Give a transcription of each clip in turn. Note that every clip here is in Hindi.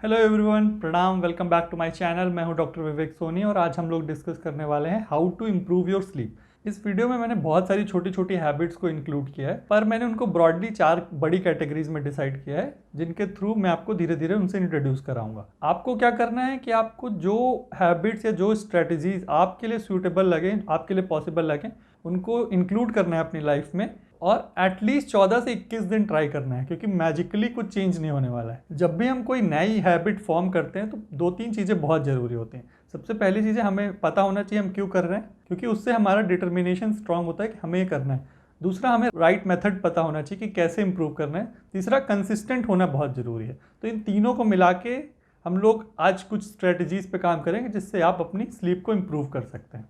हेलो एवरीवन, प्रणाम। Welcome back to my channel. मैं हूं डॉक्टर विवेक सोनी और आज हम लोग डिस्कस करने वाले हैं how to improve your sleep. इस वीडियो में मैंने बहुत सारी छोटी छोटी हैबिट्स को इंक्लूड किया है, पर मैंने उनको ब्रॉडली 4 बड़ी कैटेगरीज में डिसाइड किया है, जिनके थ्रू मैं आपको धीरे धीरे उनसे इंट्रोड्यूस कराऊंगा। आपको क्या करना है कि आपको जो हैबिट्स या जो स्ट्रेटजीज आपके लिए सूटेबल लगे, आपके लिए पॉसिबल लगे, उनको इंक्लूड करना है अपनी लाइफ में और एटलीस्ट 14 से 21 दिन ट्राई करना है, क्योंकि मैजिकली कुछ चेंज नहीं होने वाला है। जब भी हम कोई नई हैबिट फॉर्म करते हैं तो 2-3 चीज़ें बहुत ज़रूरी होती हैं। सबसे पहली चीज़ें हमें पता होना चाहिए हम क्यों कर रहे हैं, क्योंकि उससे हमारा डिटर्मिनेशन स्ट्रांग होता है कि हमें ये करना है। दूसरा, हमें राइट मेथड पता होना चाहिए कि कैसे इंप्रूव करना है। तीसरा, कंसिस्टेंट होना बहुत ज़रूरी है। तो इन तीनों को मिला के हम लोग आज कुछ स्ट्रेटजीज पे काम करेंगे जिससे आप अपनी स्लीप को इम्प्रूव कर सकते हैं।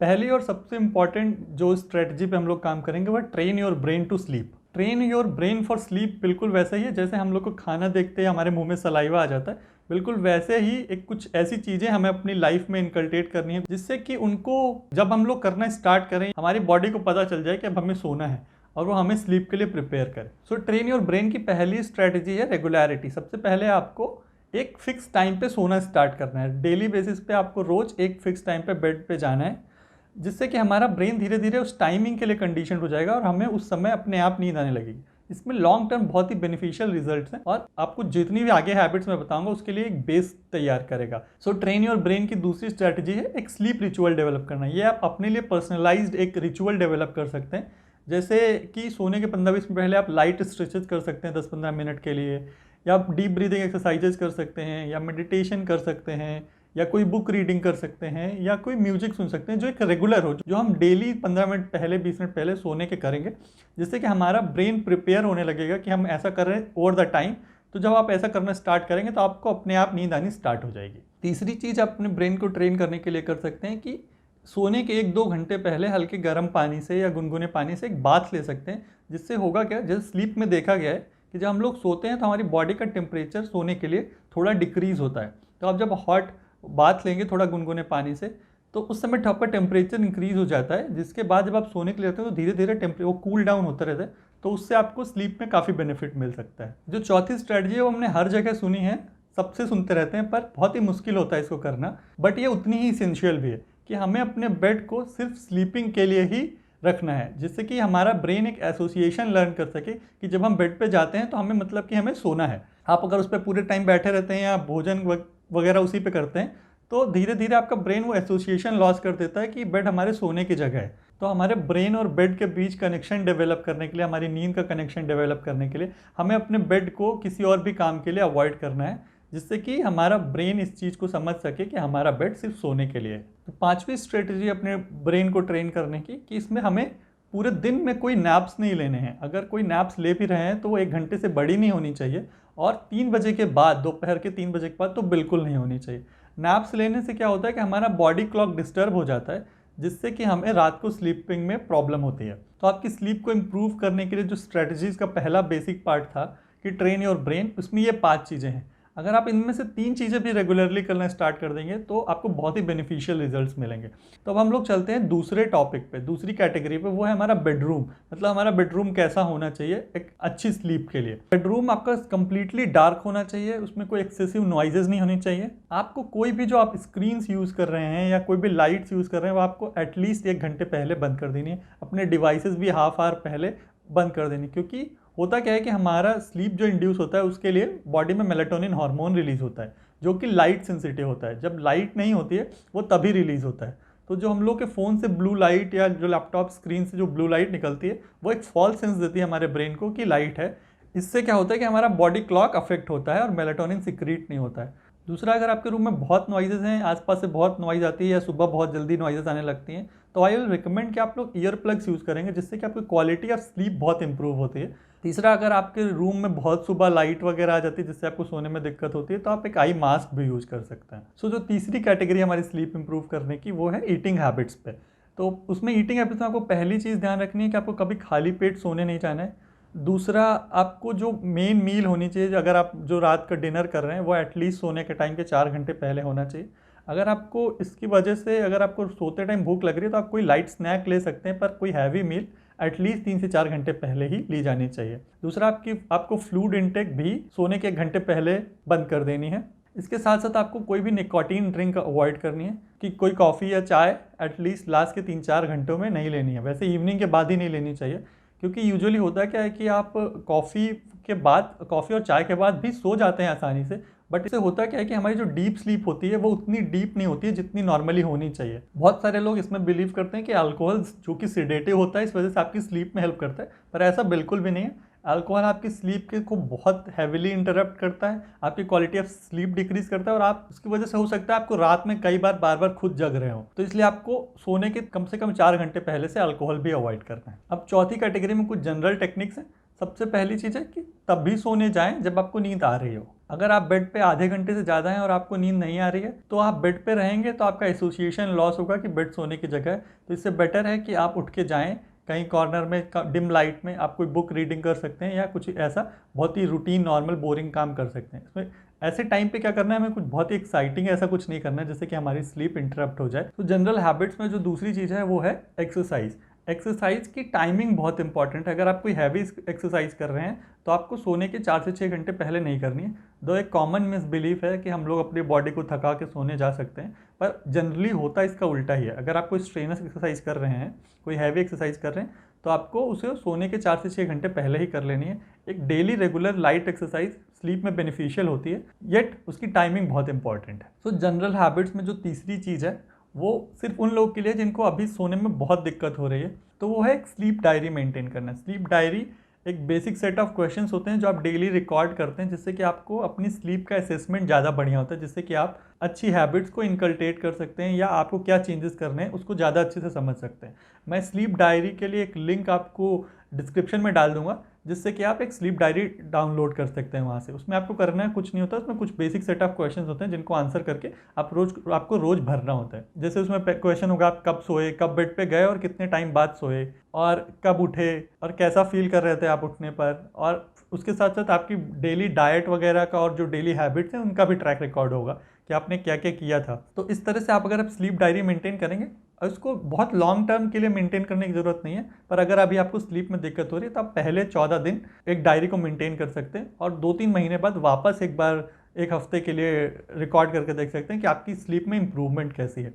पहली और सबसे इंपॉर्टेंट जो स्ट्रेटजी पे हम लोग काम करेंगे वह train your brain to sleep. Train your brain for sleep बिल्कुल वैसा ही है जैसे हम लोग को खाना देखते हैं हमारे मुंह में सलाइवा आ जाता है, बिल्कुल वैसे ही एक कुछ ऐसी चीज़ें हमें अपनी लाइफ में इनकल्टेट करनी है जिससे कि उनको जब हम लोग करना स्टार्ट करें हमारी बॉडी को पता चल जाए कि अब हमें सोना है और वो हमें स्लीप के लिए प्रिपेयर करे। सो ट्रेन योर ब्रेन की पहली स्ट्रेटजी है रेगुलरिटी। सबसे पहले आपको एक फिक्स टाइम पे सोना स्टार्ट करना है। डेली बेसिस पे आपको रोज एक फिक्स टाइम पे बेड पे जाना है, जिससे कि हमारा ब्रेन धीरे धीरे उस टाइमिंग के लिए कंडीशन हो जाएगा और हमें उस समय अपने आप नींद आने लगेगी। इसमें लॉन्ग टर्म बहुत ही बेनिफिशियल रिजल्ट्स हैं और आपको जितनी भी आगे हैबिट्स मैं बताऊंगा उसके लिए एक बेस तैयार करेगा। सो ट्रेन योर ब्रेन की दूसरी स्ट्रैटेजी है एक स्लीप रिचुअल डेवलप करना। ये आप अपने लिए पर्सनलाइज्ड एक रिचुअल डेवलप कर सकते हैं, जैसे कि सोने के 15-20 मिनट पहले आप लाइट स्ट्रेचेस कर सकते हैं 10-15 मिनट के लिए, या आप डीप ब्रीदिंग एक्सरसाइजेस कर सकते हैं, या मेडिटेशन कर सकते हैं, या कोई बुक रीडिंग कर सकते हैं, या कोई म्यूजिक सुन सकते हैं जो एक रेगुलर हो, जो हम डेली 15 मिनट पहले 20 मिनट पहले सोने के करेंगे, जिससे कि हमारा ब्रेन प्रिपेयर होने लगेगा कि हम ऐसा कर रहे हैं ओवर द टाइम। तो जब आप ऐसा करना स्टार्ट करेंगे तो आपको अपने आप नींद आनी स्टार्ट हो जाएगी। तीसरी चीज़ आप अपने ब्रेन को ट्रेन करने के लिए कर सकते हैं कि सोने के 1-2 घंटे पहले हल्के गर्म पानी से या गुनगुने पानी से एक बाथ ले सकते हैं। जिससे होगा क्या, जैसे स्लीप में देखा गया है कि जब हम लोग सोते हैं तो हमारी बॉडी का टेम्परेचर सोने के लिए थोड़ा डिक्रीज़ होता है। तो आप जब हॉट बाथ लेंगे थोड़ा गुनगुने पानी से तो उस समय आपका टेम्परेचर इंक्रीज हो जाता है, जिसके बाद जब आप सोने के लिए जाते हैं तो धीरे धीरे वो कूल डाउन होता रहता है। तो उससे आपको स्लीप में काफ़ी बेनिफिट मिल सकता है। जो चौथी स्ट्रेटजी है वो हमने हर जगह सुनी है, सबसे सुनते रहते हैं, पर बहुत ही मुश्किल होता है इसको करना, बट ये उतनी ही इसेंशियल भी है कि हमें अपने बेड को सिर्फ स्लीपिंग के लिए ही रखना है, जिससे कि हमारा ब्रेन एक एसोसिएशन लर्न कर सके कि जब हम बेड पे जाते हैं तो हमें मतलब कि हमें सोना है। आप अगर उस पर पूरे टाइम बैठे रहते हैं या भोजन वगैरह उसी पे करते हैं तो धीरे धीरे आपका ब्रेन वो एसोसिएशन लॉस कर देता है कि बेड हमारे सोने की जगह है। तो हमारे ब्रेन और बेड के बीच कनेक्शन डेवलप करने के लिए, हमारी नींद का कनेक्शन डेवलप करने के लिए हमें अपने बेड को किसी और भी काम के लिए अवॉइड करना है, जिससे कि हमारा ब्रेन इस चीज़ को समझ सके कि हमारा बेड सिर्फ सोने के लिए है। तो पांचवी स्ट्रेटजी अपने ब्रेन को ट्रेन करने की कि इसमें हमें पूरे दिन में कोई नैप्स नहीं लेने हैं। अगर कोई नैप्स ले भी रहे हैं तो वो 1 घंटे से बड़ी नहीं होनी चाहिए, और 3 बजे के बाद, दोपहर के 3 बजे के बाद तो बिल्कुल नहीं होनी चाहिए। नैप्स लेने से क्या होता है कि हमारा बॉडी क्लॉक डिस्टर्ब हो जाता है, जिससे कि हमें रात को स्लीपिंग में प्रॉब्लम होती है। तो आपकी स्लीप को इम्प्रूव करने के लिए जो स्ट्रेटजीज का पहला बेसिक पार्ट था कि ट्रेन योर ब्रेन, उसमें ये 5 चीज़ें हैं। अगर आप इनमें से 3 चीज़ें भी रेगुलरली करना स्टार्ट कर देंगे तो आपको बहुत ही बेनिफिशियल रिजल्ट्स मिलेंगे। तो अब हम लोग चलते हैं दूसरे टॉपिक पे, दूसरी कैटेगरी पे, वो है हमारा बेडरूम। मतलब हमारा बेडरूम कैसा होना चाहिए एक अच्छी स्लीप के लिए। बेडरूम आपका कंप्लीटली डार्क होना चाहिए, उसमें कोई एक्सेसिव नॉइजेज नहीं होनी चाहिए। आपको कोई भी जो आप स्क्रीन्स यूज़ कर रहे हैं या कोई भी लाइट्स यूज़ कर रहे हैं वो आपको एटलीस्ट 1 घंटे पहले बंद कर देनी है। अपने डिवाइसेस भी हाफ आवर पहले बंद कर देनी, क्योंकि होता क्या है कि हमारा स्लीप जो इंड्यूस होता है उसके लिए बॉडी में मेलाटोनिन हार्मोन रिलीज होता है, जो कि लाइट सेंसिटिव होता है। जब लाइट नहीं होती है वो तभी रिलीज होता है। तो जो हम लोग के फ़ोन से ब्लू लाइट या जो लैपटॉप स्क्रीन से जो ब्लू लाइट निकलती है वो एक फॉल्स सेंस देती है हमारे ब्रेन को कि लाइट है। इससे क्या होता है कि हमारा बॉडी क्लॉक अफेक्ट होता है और मेलाटोनिन सिक्रीट नहीं होता है। दूसरा, अगर आपके रूम में बहुत नॉइजेज हैं, आसपास से बहुत नॉइज आती है या सुबह बहुत जल्दी नॉइजेज आने लगती हैं, तो आई विल रिकमेंड कि आप लोग ईयर प्लग्स यूज़ करेंगे, जिससे कि आपकी क्वालिटी ऑफ स्लीप बहुत इंप्रूव होती है। तीसरा, अगर आपके रूम में बहुत सुबह लाइट वगैरह आ जाती है जिससे आपको सोने में दिक्कत होती है, तो आप एक आई मास्क भी यूज़ कर सकते हैं। सो जो तीसरी कैटेगरी हमारी स्लीप इंप्रूव करने की वो है ईटिंग हैबिट्स पे। तो उसमें ईटिंग हैबिट्स में आपको पहली चीज़ ध्यान रखनी है कि आपको कभी खाली पेट सोने नहीं जाना है। दूसरा, आपको जो मेन मील होनी चाहिए, अगर आप जो रात का डिनर कर रहे हैं वो एटलीस्ट सोने के टाइम के 4 घंटे पहले होना चाहिए। अगर आपको इसकी वजह से, अगर आपको सोते टाइम भूख लग रही है तो आप कोई लाइट स्नैक ले सकते हैं, पर कोई हैवी मील एटलीस्ट 3 से 4 घंटे पहले ही ली जानी चाहिए। दूसरा, आपको फ्लूइड इंटेक भी सोने के 1 घंटे पहले बंद कर देनी है। इसके साथ साथ आपको कोई भी निकोटीन ड्रिंक अवॉइड करनी है कि कोई कॉफ़ी या चाय एटलीस्ट लास्ट के 3-4 घंटों में नहीं लेनी है। वैसे इवनिंग के बाद ही नहीं लेनी चाहिए, क्योंकि यूजुअली होता क्या है कि आप कॉफ़ी और चाय के बाद भी सो जाते हैं आसानी से, बट इससे होता क्या है कि हमारी जो डीप स्लीप होती है वो उतनी डीप नहीं होती है जितनी नॉर्मली होनी चाहिए। बहुत सारे लोग इसमें बिलीव करते हैं कि अल्कोहल जो कि सिडेटिव होता है इस वजह से आपकी स्लीप में हेल्प करता है, पर ऐसा बिल्कुल भी नहीं है। अल्कोहल आपकी स्लीप के को बहुत हैविली इंटरप्ट करता है, आपकी क्वालिटी ऑफ स्लीप डिक्रीज करता है, और आप उसकी वजह से हो सकता है आपको रात में कई बार बार खुद जग रहे हो। तो इसलिए आपको सोने के कम से कम 4 घंटे पहले से अल्कोहल भी अवॉइड करना है। अब चौथी कैटेगरी में कुछ जनरल टेक्निक्स हैं। सबसे पहली चीज़ है कि तब भी सोने जाएं जब आपको नींद आ रही हो। अगर आप बेड पे आधे घंटे से ज़्यादा हैं और आपको नींद नहीं आ रही है तो आप बेड पे रहेंगे तो आपका एसोसिएशन लॉस होगा कि बेड सोने की जगह है। तो इससे बेटर है कि आप उठ के जाएं, कहीं कॉर्नर में डिम लाइट में आप कोई बुक रीडिंग कर सकते हैं या कुछ ऐसा बहुत ही रूटीन नॉर्मल बोरिंग काम कर सकते हैं। इसमें ऐसे टाइम पे क्या करना है, हमें कुछ बहुत ही एक्साइटिंग ऐसा कुछ नहीं करना है जिससे कि हमारी स्लीप इंटरप्ट हो जाए। तो जनरल हैबिट्स में जो दूसरी चीज़ है वो है एक्सरसाइज। एक्सरसाइज की टाइमिंग बहुत इंपॉर्टेंट है। अगर आप कोई हैवी एक्सरसाइज कर रहे हैं तो आपको सोने के 4 से 6 घंटे पहले नहीं करनी है। दो एक कॉमन मिसबिलीफ है कि हम लोग अपनी बॉडी को थका के सोने जा सकते हैं, पर जनरली होता इसका उल्टा ही है। अगर आप कोई स्ट्रेनस एक्सरसाइज कर रहे हैं, कोई हैवी एक्सरसाइज कर रहे हैं, तो आपको उसे सोने के 4 से 6 घंटे पहले ही कर लेनी है। एक daily regular light exercise sleep में बेनिफिशियल होती है, येट उसकी टाइमिंग बहुत इंपॉर्टेंट है। सो जनरल हैबिट्स में जो तीसरी चीज़ है वो सिर्फ उन लोगों के लिए जिनको अभी सोने में बहुत दिक्कत हो रही है, तो वो है एक स्लीप डायरी मेंटेन करना। स्लीप डायरी एक बेसिक सेट ऑफ क्वेश्चंस होते हैं जो आप डेली रिकॉर्ड करते हैं, जिससे कि आपको अपनी स्लीप का असेसमेंट ज़्यादा बढ़िया होता है, जिससे कि आप अच्छी हैबिट्स को इनकल्टेट कर सकते हैं या आपको क्या चेंजेस करने हैं उसको ज़्यादा अच्छे से समझ सकते हैं। मैं स्लीप डायरी के लिए एक लिंक आपको डिस्क्रिप्शन में डाल दूंगा, जिससे कि आप एक स्लीप डायरी डाउनलोड कर सकते हैं वहाँ से। उसमें आपको करना है कुछ नहीं होता, उसमें कुछ बेसिक सेट ऑफ क्वेश्चंस होते हैं जिनको आंसर करके आपको रोज भरना होता है। जैसे उसमें क्वेश्चन होगा आप कब सोए, कब बेड पे गए और कितने टाइम बाद सोए, और कब उठे और कैसा फील कर रहे थे आप उठने पर, और उसके साथ साथ आपकी डेली डाइट वगैरह का और जो डेली हैबिट्स हैं उनका भी ट्रैक रिकॉर्ड होगा कि आपने क्या क्या किया था। तो इस तरह से अगर आप स्लीप डायरी मेंटेन करेंगे, और इसको बहुत लॉन्ग टर्म के लिए मेंटेन करने की ज़रूरत नहीं है, पर अगर अभी आपको स्लीप में दिक्कत हो रही है तो आप पहले 14 दिन एक डायरी को मेंटेन कर सकते हैं, और 2-3 महीने बाद वापस एक बार 1 हफ्ते के लिए रिकॉर्ड करके देख सकते हैं कि आपकी स्लीप में इंप्रूवमेंट कैसी है।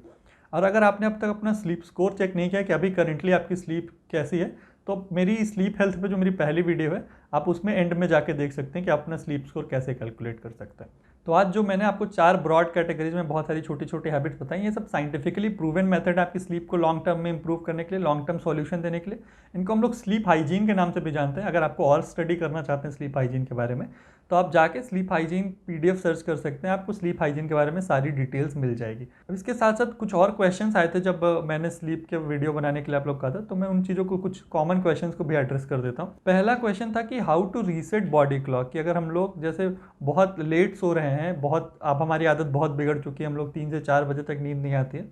और अगर आपने अब तक अपना स्लीप स्कोर चेक नहीं किया कि अभी करेंटली आपकी स्लीप कैसी है, तो मेरी स्लीप हेल्थ पे जो मेरी पहली वीडियो है आप उसमें एंड में जाके देख सकते हैं कि अपना स्लीप स्कोर कैसे कैलकुलेट कर सकते हैं। तो आज जो मैंने आपको 4 ब्रॉड कैटेगरीज में बहुत सारी छोटी छोटी हैबिट्स बताई, ये सब साइंटिफिकली प्रूवन मेथड है आपकी स्लीप को लॉन्ग टर्म में इंप्रूव करने के लिए, लॉन्ग टर्म सॉल्यूशन देने के लिए। इनको हम लोग स्लीप हाइजीन के नाम से भी जानते हैं। अगर आपको और स्टडी करना चाहते हैं स्लीप हाइजीन के बारे में तो आप जाके स्लीप हाइजीन PDF सर्च कर सकते हैं, आपको स्लीप हाइजीन के बारे में सारी डिटेल्स मिल जाएगी। अब इसके साथ साथ कुछ और क्वेश्चंस आए थे जब मैंने स्लीप के वीडियो बनाने के लिए आप लोग कहा था, तो मैं उन चीज़ों को कुछ कॉमन क्वेश्चंस को भी एड्रेस कर देता हूँ। पहला क्वेश्चन था कि how to reset body clock, कि अगर हम लोग जैसे बहुत लेट सो रहे हैं, बहुत अब हमारी आदत बहुत बिगड़ चुकी है, हम लोग 3 से 4 बजे तक नींद नहीं आती है,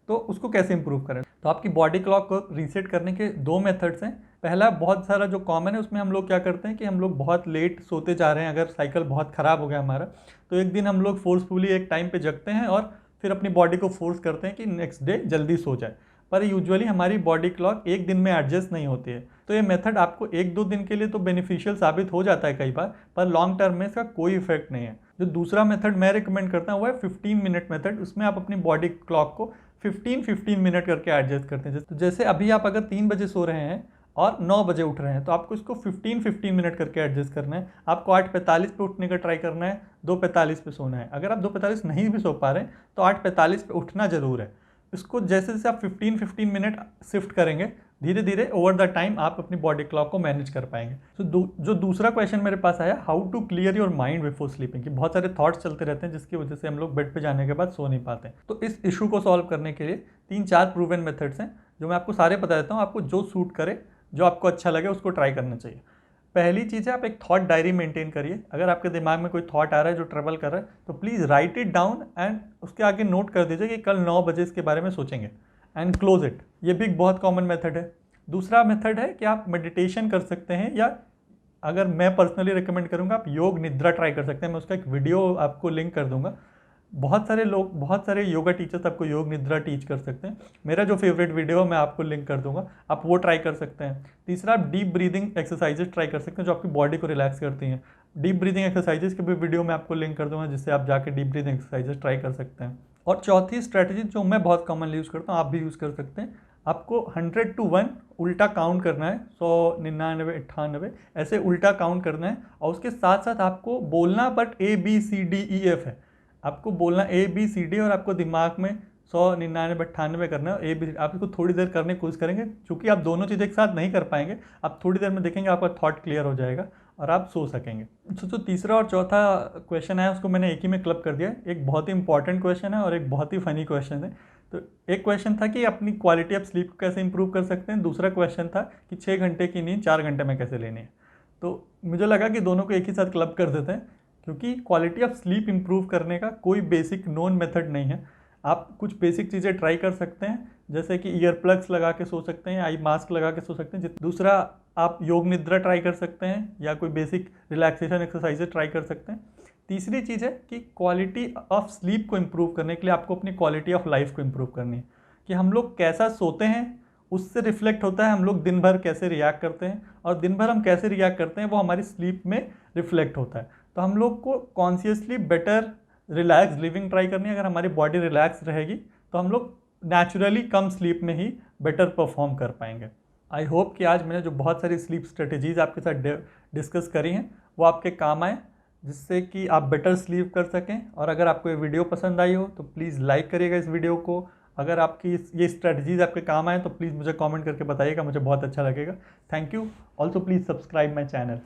तो उसको कैसे इंप्रूव करें। तो आपकी बॉडी क्लॉक को रीसेट करने के 2 मेथड्स हैं। पहला बहुत सारा जो कॉमन है उसमें हम लोग क्या करते हैं कि हम लोग बहुत लेट सोते जा रहे हैं, अगर साइकिल बहुत ख़राब हो गया हमारा, तो एक दिन हम लोग फोर्सफुली एक टाइम पे जगते हैं और फिर अपनी बॉडी को फोर्स करते हैं कि नेक्स्ट डे जल्दी सो जाए, पर यूजुअली हमारी बॉडी क्लॉक एक दिन में एडजस्ट नहीं होती है। तो ये मेथड आपको 1-2 दिन के लिए तो बेनिफिशियल साबित हो जाता है कई बार, पर लॉन्ग टर्म में इसका कोई इफेक्ट नहीं है। जो दूसरा मेथड मैं रिकमेंड करता हूँ वो है 15 मिनट मेथड। उसमें आप अपनी बॉडी क्लॉक को 15-15 मिनट करके एडजस्ट करते हैं। तो जैसे अभी आप अगर 3 बजे सो रहे हैं और 9 बजे उठ रहे हैं, तो आपको इसको 15-15 मिनट करके एडजस्ट करना है। आपको 8:45 पे उठने का ट्राई करना है, 2:45 पे सोना है। अगर आप 2:45 नहीं भी सो पा रहे हैं तो 8:45 पे उठना जरूर है। इसको जैसे जैसे आप 15-15 मिनट शिफ्ट करेंगे, धीरे धीरे ओवर द टाइम आप अपनी बॉडी क्लॉक को मैनेज कर पाएंगे। तो जो दूसरा क्वेश्चन मेरे पास आया, how to clear your mind before sleeping, कि बहुत सारे थॉट्स चलते रहते हैं जिसकी वजह से हम लोग बेड पे जाने के बाद सो नहीं पाते हैं। तो इस इशू को सॉल्व करने के लिए 3-4 प्रूवन मेथड्स हैं जो मैं आपको सारे बता देता हूँ। आपको जो सूट करे, जो आपको अच्छा लगे उसको ट्राई करना चाहिए। पहली चीज़ है आप एक थॉट डायरी मेंटेन करिए। अगर आपके दिमाग में कोई थॉट आ रहा है जो ट्रबल कर रहा है तो please write it down and उसके आगे नोट कर दीजिए कि कल 9 बजे इसके बारे में सोचेंगे, एंड क्लोज इट। ये भी एक बहुत कॉमन मेथड है। दूसरा मेथड है कि आप मेडिटेशन कर सकते हैं, या अगर मैं पर्सनली रिकमेंड करूँगा आप योग निद्रा ट्राई कर सकते हैं। मैं उसका एक वीडियो आपको लिंक कर दूंगा। बहुत सारे योगा टीचर्स आपको योग निद्रा टीच कर सकते हैं। मेरा जो फेवरेट वीडियो है मैं आपको लिंक कर दूंगा, आप वो ट्राई कर सकते हैं। तीसरा, आप डीप ब्रीदिंग एक्सरसाइजेस ट्राई कर सकते हैं जो आपकी बॉडी को रिलैक्स करती हैं। डीप ब्रीदिंग एक्सरसाइजेस के भी वीडियो मैं आपको लिंक कर दूंगा, जिससे आप जाके डीप ब्रीदिंग एक्सरसाइजेस ट्राई कर सकते हैं। और चौथी स्ट्रैटेजी जो मैं बहुत कॉमनली यूज़ करता हूँ, आप भी यूज़ कर सकते हैं, आपको 100 to 1 उल्टा काउंट करना है, 100, 99, 98 ऐसे उल्टा काउंट करना है। और उसके साथ साथ आपको बोलना बट ABCDEF है, आपको बोलना ABCD और आपको दिमाग में 100, 99, 98 करना है। AB आप इसको थोड़ी देर करने की कोशिश करेंगे, क्योंकि आप दोनों चीज़ एक साथ नहीं कर पाएंगे। आप थोड़ी देर में देखेंगे आपका थॉट क्लियर हो जाएगा और आप सो सकेंगे। जो तीसरा और चौथा क्वेश्चन है उसको मैंने एक ही में क्लब कर दिया। एक बहुत ही इंपॉर्टेंट क्वेश्चन है और एक बहुत ही फनी क्वेश्चन है। तो एक क्वेश्चन था कि अपनी क्वालिटी ऑफ स्लीप को कैसे इंप्रूव कर सकते हैं, दूसरा क्वेश्चन था कि 6 घंटे की नींद 4 घंटे में कैसे लेनी है। तो मुझे लगा कि दोनों को एक ही साथ क्लब कर देते हैं, क्योंकि क्वालिटी ऑफ स्लीप इंप्रूव करने का कोई बेसिक नोन मेथड नहीं है। आप कुछ बेसिक चीज़ें ट्राई कर सकते हैं, जैसे कि ईयर प्लग्स लगा के सो सकते हैं, आई मास्क लगा के सो सकते हैं। दूसरा, आप योग निद्रा ट्राई कर सकते हैं या कोई बेसिक रिलैक्सेशन एक्सरसाइजेज ट्राई कर सकते हैं। तीसरी चीज़ है कि क्वालिटी ऑफ स्लीप को इम्प्रूव करने के लिए आपको अपनी क्वालिटी ऑफ लाइफ को इम्प्रूव करनी है, कि हम लोग कैसा सोते हैं उससे रिफ्लेक्ट होता है हम लोग दिन भर कैसे रिएक्ट करते हैं, और दिन भर हम कैसे रिएक्ट करते हैं वो हमारी स्लीप में रिफ्लेक्ट होता है। तो हम लोग को consciously better relax living try करनी है। अगर हमारी बॉडी रिलैक्स रहेगी तो हम लोग नेचुरली कम स्लीप में ही बेटर परफॉर्म कर पाएंगे। आई होप कि आज मैंने जो बहुत सारी स्लीप स्ट्रेटेजीज़ आपके साथ डिस्कस करी हैं वो आपके काम आए, जिससे कि आप बेटर स्लीप कर सकें। और अगर आपको ये वीडियो पसंद आई हो तो प्लीज़ लाइक करिएगा इस वीडियो को। अगर आपकी ये स्ट्रेटजीज़ आपके काम आए तो प्लीज़ मुझे कमेंट करके बताइएगा, मुझे बहुत अच्छा लगेगा। Thank you. Also please subscribe my channel.